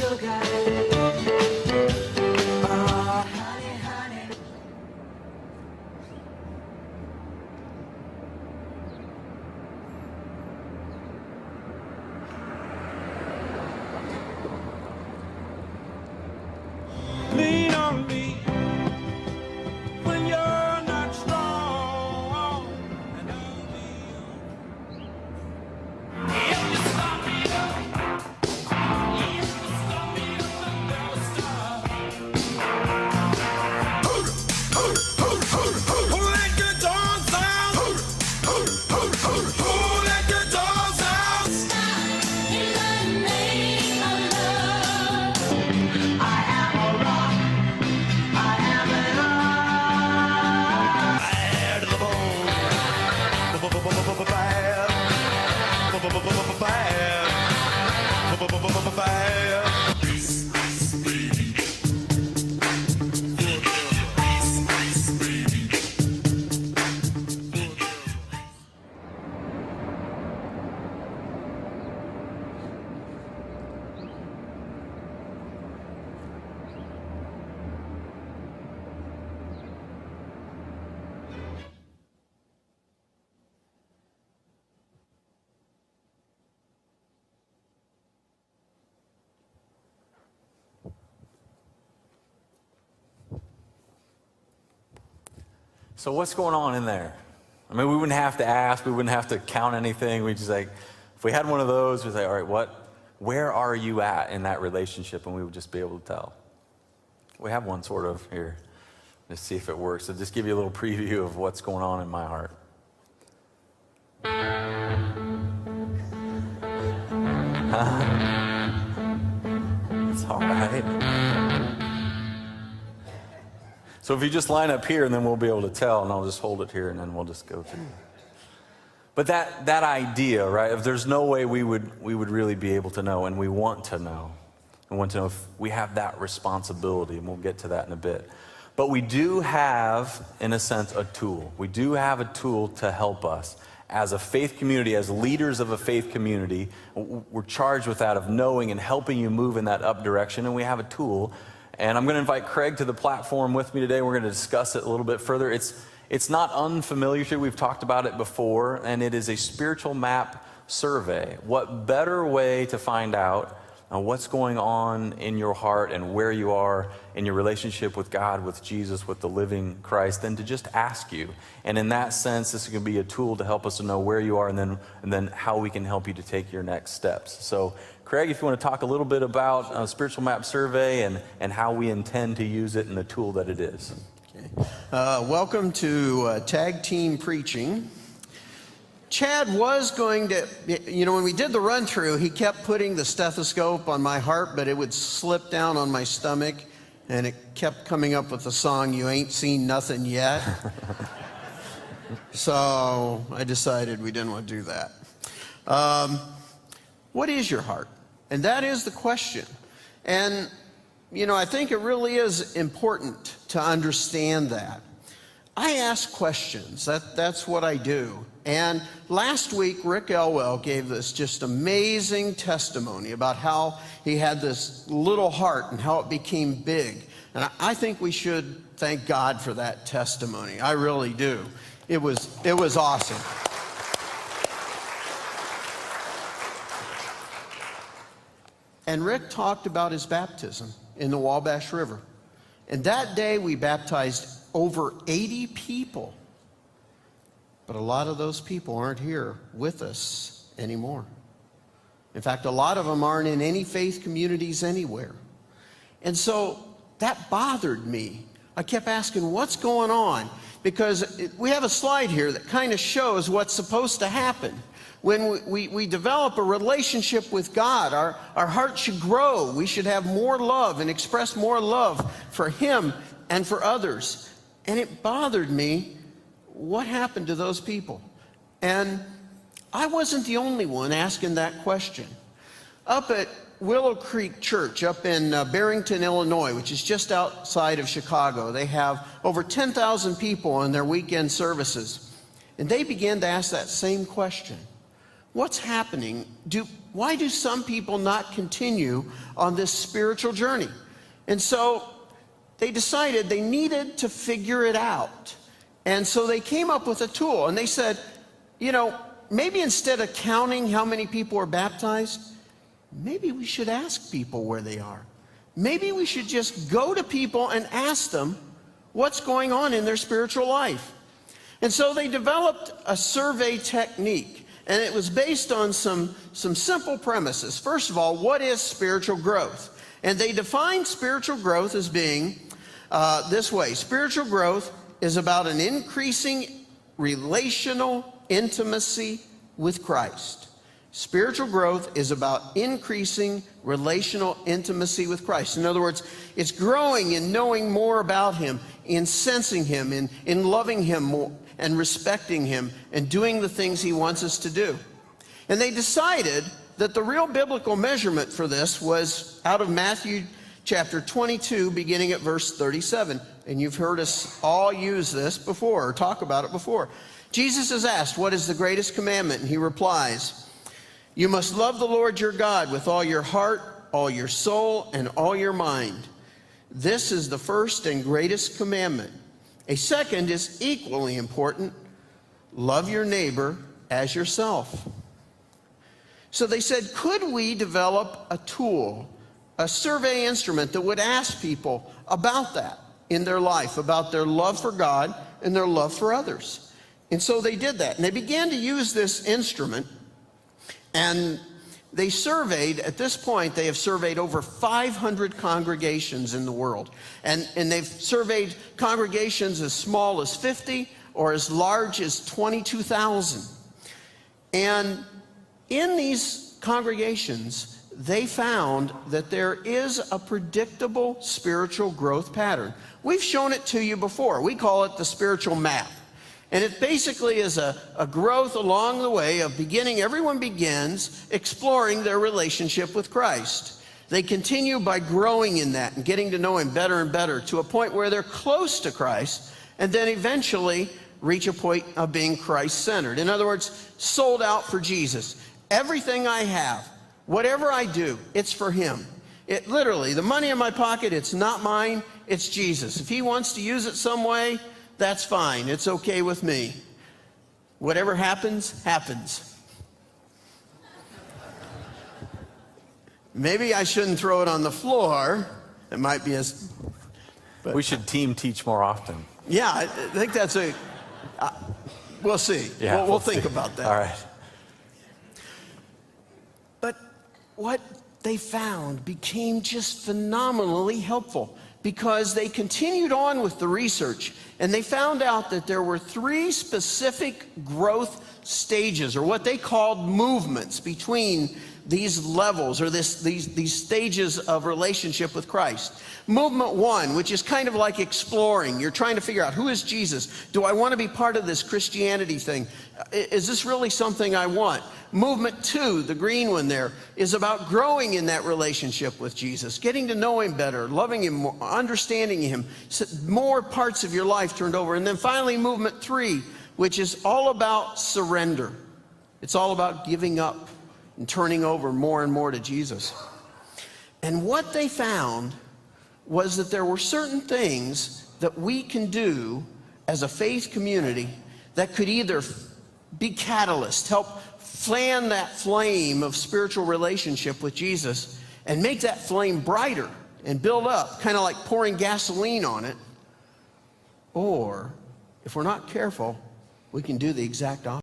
sugar. Oh, honey, honey. Lean on me when you're not strong, and I'll be if you stop me up, if you stop me up, they'll stop. Pull that guitar sound. Pull that guitar sound. Stop in the name of love. I am a rock. I am an rock. Bad to the bone. Bad. Bad. So what's going on in there? I mean, we wouldn't have to ask, we wouldn't have to count anything. We just like, if we had one of those, we'd say, all right, where are you at in that relationship? And we would just be able to tell. We have one sort of here. Let's see if it works. So just give you a little preview of what's going on in my heart. It's all right. So if you just line up here, and then we'll be able to tell, and I'll just hold it here, and then we'll just go through. But that idea, right? If there's no way we would really be able to know, and we want to know. We want to know if we have that responsibility, and we'll get to that in a bit. But we do have, in a sense, a tool. We do have a tool to help us. As a faith community, as leaders of a faith community, we're charged with that, of knowing and helping you move in that up direction, and we have a tool. And I'm going to invite Craig to the platform with me today. We're going to discuss it a little bit further. It's not unfamiliar to you. We've talked about it before, and it is a spiritual map survey. What better way to find out what's going on in your heart and where you are in your relationship with God, with Jesus, with the living Christ, than to just ask you. And in that sense, this is going to be a tool to help us to know where you are, and then how we can help you to take your next steps. So Craig, if you want to talk a little bit about Spiritual Map Survey and how we intend to use it and the tool that it is. Okay. Welcome to Tag Team Preaching. Chad was going to, when we did the run through, he kept putting the stethoscope on my heart, but it would slip down on my stomach, and it kept coming up with the song, "You Ain't Seen Nothing Yet." So I decided we didn't want to do that. What is your heart? And that is the question. And, I think it really is important to understand that. I ask questions. That's what I do. And last week, Rick Elwell gave this just amazing testimony about how he had this little heart and how it became big. And I think we should thank God for that testimony. I really do. It was awesome. And Rick talked about his baptism in the Wabash River. And that day we baptized over 80 people. But a lot of those people aren't here with us anymore. In fact, a lot of them aren't in any faith communities anywhere. And so that bothered me. I kept asking, what's going on? Because we have a slide here that kind of shows what's supposed to happen. When we develop a relationship with God, our heart should grow. We should have more love and express more love for Him and for others. And it bothered me, what happened to those people? And I wasn't the only one asking that question. Up at Willow Creek Church up in Barrington, Illinois, which is just outside of Chicago, they have over 10,000 people in their weekend services. And they began to ask that same question. What's happening? Why do some people not continue on this spiritual journey? And so they decided they needed to figure it out. And so they came up with a tool, and they said, you know, maybe instead of counting how many people are baptized, maybe we should ask people where they are. Maybe we should just go to people and ask them what's going on in their spiritual life. And so they developed a survey technique, and it was based on some simple premises. First of all, what is spiritual growth? And they defined spiritual growth as being this way. Spiritual growth is about an increasing relational intimacy with Christ. Spiritual growth is about increasing relational intimacy with Christ. In other words, it's growing in knowing more about Him, in sensing Him, in loving Him more, and respecting Him, and doing the things He wants us to do. And they decided that the real biblical measurement for this was out of Matthew chapter 22, beginning at verse 37. And you've heard us all use this before, or talk about it before. Jesus is asked, what is the greatest commandment? And He replies, you must love the Lord your God with all your heart, all your soul, and all your mind. This is the first and greatest commandment. A second is equally important. Love your neighbor as yourself. So they said, could we develop a tool, a survey instrument that would ask people about that in their life, about their love for God and their love for others? And so they did that. And they began to use this instrument. And they surveyed, at this point, they have surveyed over 500 congregations in the world. And they've surveyed congregations as small as 50 or as large as 22,000. And in these congregations, they found that there is a predictable spiritual growth pattern. We've shown it to you before. We call it the spiritual map. And it basically is a growth along the way of beginning. Everyone begins exploring their relationship with Christ. They continue by growing in that and getting to know Him better and better to a point where they're close to Christ, and then eventually reach a point of being Christ-centered. In other words, sold out for Jesus. Everything I have, whatever I do, it's for Him. It literally, the money in my pocket, it's not mine, it's Jesus. If He wants to use it some way, that's fine. It's okay with me. Whatever happens, happens. Maybe I shouldn't throw it on the floor. It might be as... We should team teach more often. Yeah, I think that's a... we'll see. Yeah, we'll think see. about that. All right. But what they found became just phenomenally helpful, because they continued on with the research, and they found out that there were 3 specific growth stages, or what they called movements, between these levels, or these stages of relationship with Christ. Movement 1, which is kind of like exploring. You're trying to figure out, who is Jesus? Do I want to be part of this Christianity thing? Is this really something I want? Movement 2, the green one there, is about growing in that relationship with Jesus, getting to know Him better, loving Him more, understanding Him, more parts of your life turned over. And then finally, movement 3, which is all about surrender. It's all about giving up and turning over more and more to Jesus. And what they found was that there were certain things that we can do as a faith community that could either be catalyst, help fan that flame of spiritual relationship with Jesus and make that flame brighter and build up, kind of like pouring gasoline on it. Or, if we're not careful, we can do the exact opposite.